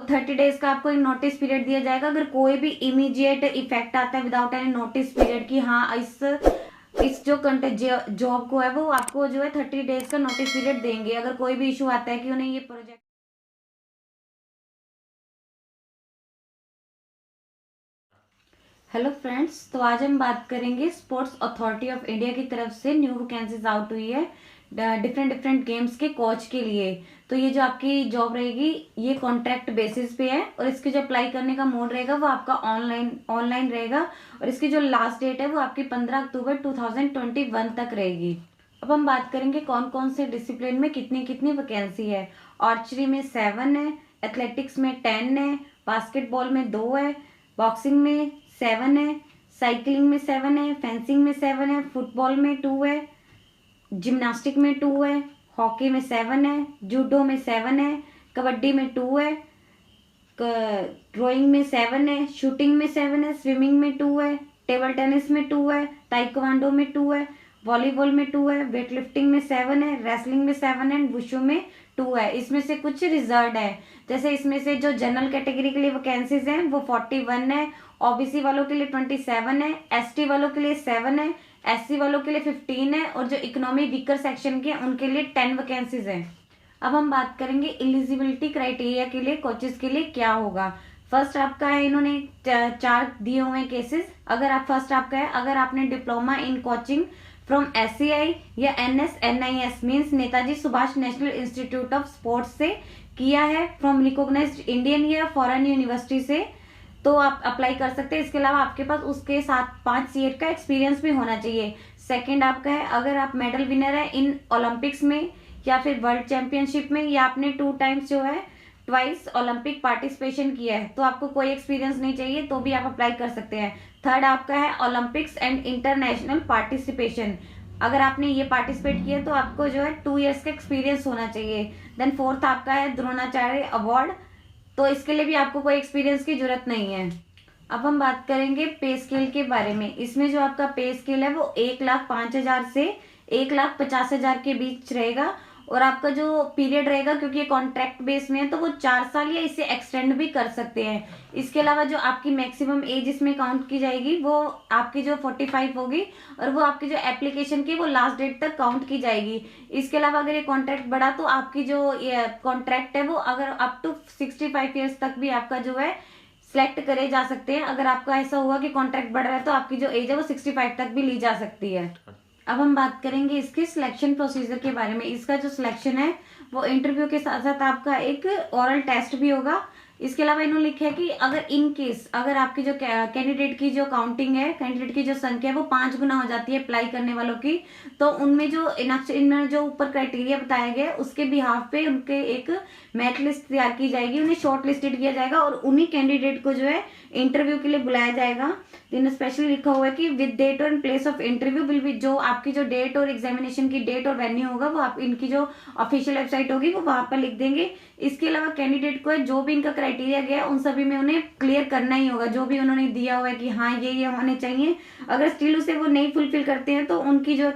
30 days का आपको एक नोटिस पीरियड दिया जाएगा। अगर कोई भी इमीडिएट इफेक्ट आता है विदाउट एनी नोटिस पीरियड की हाँ इस जो जॉब को है वो आपको जो है 30 डेज का नोटिस पीरियड देंगे। अगर कोई भी इशू आता है कि उन्हें ये प्रोजेक्ट। हेलो फ्रेंड्स, तो आज हम बात करेंगे स्पोर्ट्स अथॉरिटी ऑफ इंडिया की तरफ से न्यू वैकेंसीज आउट हुई है डिफरेंट डिफरेंट गेम्स के कोच के लिए। तो ये जो आपकी जॉब रहेगी ये कॉन्ट्रैक्ट बेसिस पे है और इसके जो अप्लाई करने का मोड रहेगा वो आपका ऑनलाइन रहेगा और इसकी जो लास्ट डेट है वो आपकी 15 अक्टूबर 2021 तक रहेगी। अब हम बात करेंगे कौन कौन से डिसिप्लिन में कितनी कितनी वैकेंसी है। आर्चरी में 7 है, एथलेटिक्स में 10 है, बास्केटबॉल में 2 है, बॉक्सिंग में 7 है, साइकिलिंग में 7 है, फेंसिंग में 7 है, फुटबॉल में 2 है, जिम्नास्टिक में 2 है, हॉकी में 7 है, जूडो में 7 है, कबड्डी में 2 है, रोइंग में 7 है, शूटिंग में 7 है, स्विमिंग में 2 है, टेबल टेनिस में 2 है, ताइक्वांडो में 2 है, वॉलीबॉल में 2 है, वेट लिफ्टिंग में 7 है, रेसलिंग में 7 है, वुशु में 2 है। इसमें से कुछ रिजर्व है, जैसे इसमें से जो जनरल कैटेगरी के लिए वैकेंसीज हैं वो 41 है, ओबीसी वालों के लिए 27 है, एसटी वालों के लिए 7 है, एससी वालों के लिए 15 है और जो इकोनॉमी वीकर सेक्शन के उनके लिए 10 वैकेंसीज हैं। अब हम बात करेंगे एलिजिबिलिटी क्राइटेरिया के लिए कोचेस के लिए क्या होगा। फर्स्ट आपका है, इन्होंने 4 दिए हुए हैं केसेस। अगर आप फर्स्ट आपका है, अगर आपने diploma in coaching from SCI या NSNIS means Netaji Subhash national institute of sports से किया है, फ्रॉम रिकॉग्नाइज्ड इंडियन या फॉरेन यूनिवर्सिटी से, तो आप अप्लाई कर सकते हैं। इसके अलावा आपके पास उसके साथ 5 ईयर का एक्सपीरियंस भी होना चाहिए। सेकंड आपका है, अगर आप मेडल विनर है इन ओलंपिक्स में या फिर वर्ल्ड चैंपियनशिप में या आपने 2 टाइम्स जो है ट्वाइस ओलंपिक पार्टिसिपेशन किया है तो आपको कोई एक्सपीरियंस नहीं चाहिए तो भी आप अप्लाई कर सकते हैं। थर्ड आपका है ओलंपिक्स एंड इंटरनेशनल पार्टिसिपेशन, अगर आपने ये पार्टिसिपेट किया तो आपको जो है 2 ईयर्स का एक्सपीरियंस होना चाहिए। देन फोर्थ आपका है द्रोणाचार्य अवार्ड, तो इसके लिए भी आपको कोई एक्सपीरियंस की जरूरत नहीं है। अब हम बात करेंगे पे स्केल के बारे में। इसमें जो आपका पे स्केल है वो 1,05,000 से 1,50,000 के बीच रहेगा और आपका जो पीरियड रहेगा क्योंकि ये कॉन्ट्रैक्ट बेस में है तो वो 4 साल या इससे एक्सटेंड भी कर सकते हैं। इसके अलावा जो आपकी मैक्सिमम एज इसमें काउंट की जाएगी वो आपकी जो 45 होगी और वो आपकी जो एप्लीकेशन की वो लास्ट डेट तक काउंट की जाएगी। इसके अलावा अगर ये कॉन्ट्रैक्ट बढ़ा तो आपकी जो कॉन्ट्रैक्ट है वो अगर अप टू 65 ईयर्स तक भी आपका जो है सिलेक्ट करे जा सकते हैं। अगर आपका ऐसा हुआ कि कॉन्ट्रैक्ट बढ़ रहा है तो आपकी जो एज है वो 65 तक भी ली जा सकती है। अब हम बात करेंगे इसके सिलेक्शन प्रोसीजर के बारे में। इसका जो सिलेक्शन है वो इंटरव्यू के साथ साथ आपका एक ओरल टेस्ट भी होगा। इसके अलावा इन्होंने लिखा है कि अगर इन केस अगर आपकी जो कैंडिडेट की जो काउंटिंग है, कैंडिडेट की जो संख्या है वो 5 गुना हो जाती है अप्लाई करने वालों की, तो उनमें जो इनमें जो ऊपर क्राइटेरिया बताया गया है उसके बिहाफ पे उनके एक मेरिट लिस्ट तैयार की जाएगी, उन्हें शॉर्ट लिस्टेड किया जाएगा और उन्हीं कैंडिडेट को जो है इंटरव्यू के लिए बुलाया जाएगा। दिन स्पेशली लिखा हुआ है कि विद डेट और place of interview will be, जो आपकी जो डेट और एग्जामिनेशन की डेट और वेन्यू होगा वो आप इनकी जो ऑफिशियल वेबसाइट होगी वो वहां पर लिख देंगे। इसके अलावा कैंडिडेट को जो भी इनका क्राइटेरिया गया है उन सभी में उन्हें क्लियर करना ही होगा, जो भी उन्होंने दिया हुआ है कि हाँ ये होने चाहिए। अगर स्टिल उसे वो नहीं फुलफिल करते हैं तो उनकी जो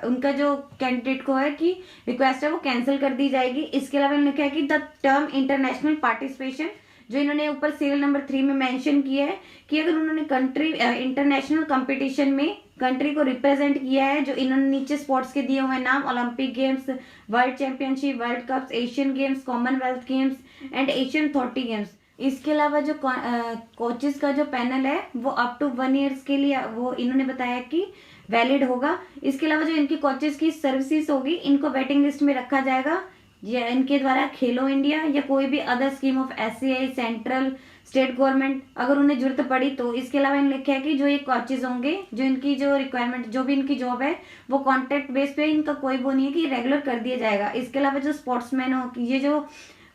उनका जो कैंडिडेट को है कि रिक्वेस्ट है वो कैंसिल कर दी जाएगी। इसके अलावा इन्होंने कहा कि द टर्म इंटरनेशनल पार्टिसिपेशन, जो इन्होंने ऊपर सीरियल नंबर 3 में मेंशन किया है कि अगर उन्होंने कंट्री इंटरनेशनल कंपटीशन में कंट्री को रिप्रेजेंट किया है, जो इन्होंने नीचे स्पोर्ट्स के दिए हुए नाम Olympic games, world championship, world cups, Asian games, Commonwealth games and Asian authority games. इसके अलावा जो कोचेस का जो पैनल है वो अप टू 1 ईयर्स के लिए वो इन्होंने बताया कि वैलिड होगा। इसके अलावा जो इनकी कोचेस की सर्विसेज होगी इनको वेटिंग लिस्ट में रखा जाएगा या इनके द्वारा खेलो इंडिया या कोई भी other scheme of SCI, central state government अगर उन्हें जरूरत पड़ी तो। इसके अलावा इन्होंने लिखा है कि जो ये कोचेज होंगे जो इनकी जो रिक्वायरमेंट जो भी इनकी जॉब है वो कॉन्ट्रैक्ट बेस पे, इनका कोई वो नहीं है कि रेगुलर कर दिया जाएगा। इसके अलावा जो स्पोर्ट्समैन हो, ये जो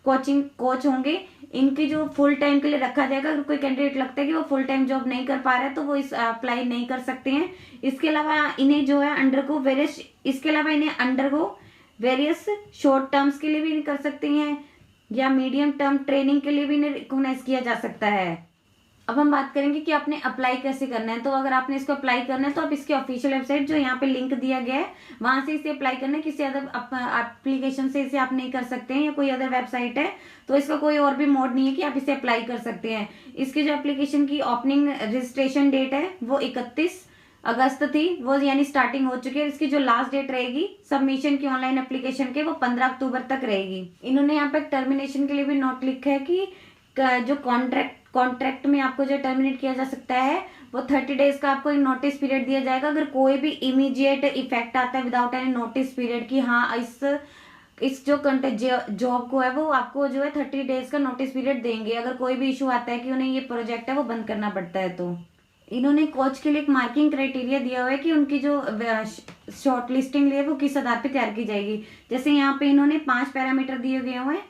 कोचिंग कोच होंगे इनकी जो फुल टाइम के लिए रखा जाएगा। अगर कोई कैंडिडेट लगता है कि वो फुल टाइम जॉब नहीं कर पा रहा है तो वो इस अप्लाई नहीं कर सकते हैं। इसके अलावा इन्हें जो है अंडरगो वेरियस शॉर्ट टर्म्स के लिए भी कर सकते हैं या मीडियम टर्म ट्रेनिंग के लिए भी इन्हें रिकॉग्नाइज किया जा सकता है। अब हम बात करेंगे कि आपने अप्लाई कैसे करना है। तो अगर आपने इसको अप्लाई करना है तो आप इसकी ऑफिशियल वेबसाइट जो यहाँ पे लिंक दिया गया है वहां से इसे अप्लाई करना है। किसी अदर एप्लीकेशन से इसे आप नहीं कर सकते हैं, या कोई अदर वेबसाइट है तो इसका कोई और भी मोड नहीं है कि आप इसे अप्लाई कर सकते हैं। इसकी जो एप्लीकेशन की ओपनिंग रजिस्ट्रेशन डेट है वो 31 अगस्त थी, वो यानी स्टार्टिंग हो चुकी है। इसकी जो लास्ट डेट रहेगी सबमिशन की ऑनलाइन एप्लीकेशन के वो 15 अक्टूबर तक रहेगी। इन्होंने यहाँ पे टर्मिनेशन के लिए भी नोट लिखा है कि जो कॉन्ट्रैक्ट में आपको जो टर्मिनेट किया जा सकता है वो 30 डेज का आपको एक नोटिस पीरियड दिया जाएगा। अगर कोई भी इमीडिएट इफेक्ट आता है विदाउट एनी नोटिस पीरियड की, हाँ इस जो जॉब को है वो आपको जो है 30 डेज का नोटिस पीरियड देंगे। अगर कोई भी इशू आता है कि उन्हें ये प्रोजेक्ट है वो बंद करना पड़ता है। तो इन्होंने कोच के लिए एक मार्किंग क्राइटेरिया दिया हुआ है कि उनकी जो शॉर्ट लिस्टिंग है वो किस आधार पे तैयार की जाएगी। जैसे यहाँ पे इन्होंने 5 पैरामीटर दिए गए हुए हैं।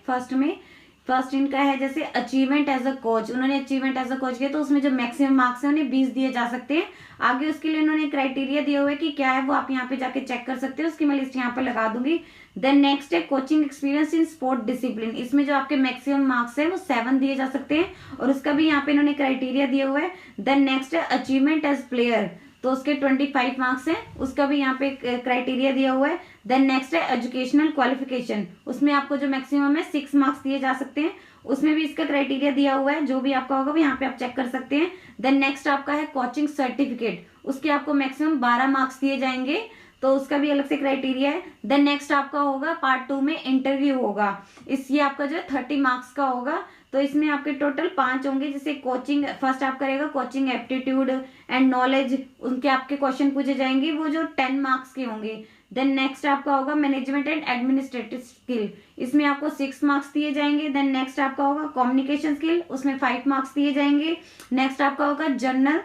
फर्स्ट इनका है जैसे अचीवमेंट एज अ कोच, उन्होंने अचीवमेंट एज अ कोच किया तो उसमें जो मैक्सिमम मार्क्स है उन्हें 20 दिए जा सकते हैं। आगे उसके लिए उन्होंने क्राइटेरिया दिया हुआ है कि क्या है वो आप यहाँ पे जाके चेक कर सकते हो, उसकी मैं लिस्ट यहाँ पे लगा दूंगी। देन नेक्स्ट है coaching experience in sport discipline, इसमें जो आपके मैक्सिमम मार्क्स है वो 7 दिए जा सकते हैं और उसका भी यहाँ पे इन्होंने क्राइटेरिया दिया हुआ है। देन नेक्स्ट है अचीवमेंट एज प्लेयर, तो उसके 25 मार्क्स हैं, उसका भी यहाँ पे क्राइटेरिया दिया हुआ है। देन नेक्स्ट है एजुकेशनल क्वालिफिकेशन, उसमें आपको जो मैक्सिमम है 6 मार्क्स दिए जा सकते हैं, उसमें भी इसका क्राइटेरिया दिया हुआ है। जो भी आपका होगा वो यहाँ पे आप चेक कर सकते हैं। देन नेक्स्ट आपका है कोचिंग सर्टिफिकेट, उसके आपको मैक्सिमम 12 मार्क्स दिए जाएंगे, तो उसका भी अलग से क्राइटेरिया है। देन नेक्स्ट आपका होगा पार्ट 2 में इंटरव्यू होगा, ये आपका जो है 30 मार्क्स का होगा। तो इसमें आपके टोटल 5 होंगे। जैसे कोचिंग फर्स्ट आप करेगा कोचिंग एप्टीट्यूड एंड नॉलेज, उनके आपके क्वेश्चन पूछे जाएंगे वो जो 10 मार्क्स के होंगे। देन नेक्स्ट आपका होगा मैनेजमेंट एंड एडमिनिस्ट्रेटिव स्किल, इसमें आपको 6 मार्क्स दिए जाएंगे। देन नेक्स्ट आपका होगा कम्युनिकेशन स्किल, उसमें 5 मार्क्स दिए जाएंगे। नेक्स्ट आपका होगा जनरल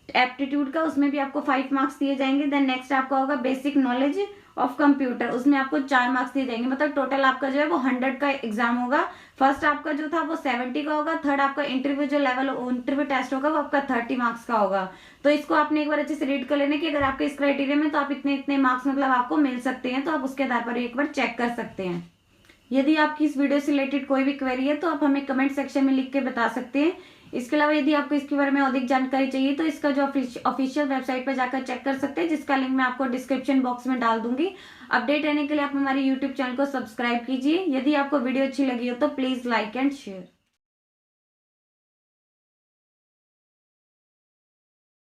एप्टीट्यूड का, उसमें भी आपको 5 मार्क्स दिए जाएंगे। देन नेक्स्ट आपका होगा बेसिक नॉलेज ऑफ कंप्यूटर, उसमें आपको 4 मार्क्स दिए जाएंगे। मतलब टोटल आपका जो है वो 100 का एग्जाम होगा। फर्स्ट आपका जो था वो 70 का होगा। थर्ड आपका इंटरव्यू जो लेवल इंटरव्यू टेस्ट होगा वो आपका 30 मार्क्स का होगा। तो इसको आपने एक बार अच्छे से रीड कर लेना कि अगर आपके इस क्राइटेरिया में तो आप इतने इतने मार्क्स मतलब आपको मिल सकते हैं, तो आप उसके आधार पर एक बार चेक कर सकते हैं। यदि आपकी इस वीडियो से रिलेटेड कोई भी क्वेरी है तो आप हमें कमेंट सेक्शन में लिख के बता सकते हैं। इसके अलावा यदि आपको इसके बारे में अधिक जानकारी चाहिए तो इसका जो ऑफिशियल वेबसाइट पर जाकर चेक कर सकते हैं, जिसका लिंक मैं आपको डिस्क्रिप्शन बॉक्स में डाल दूंगी। अपडेट रहने के लिए आप हमारे यूट्यूब चैनल को सब्सक्राइब कीजिए। यदि आपको वीडियो अच्छी लगी हो तो प्लीज लाइक एंड शेयर।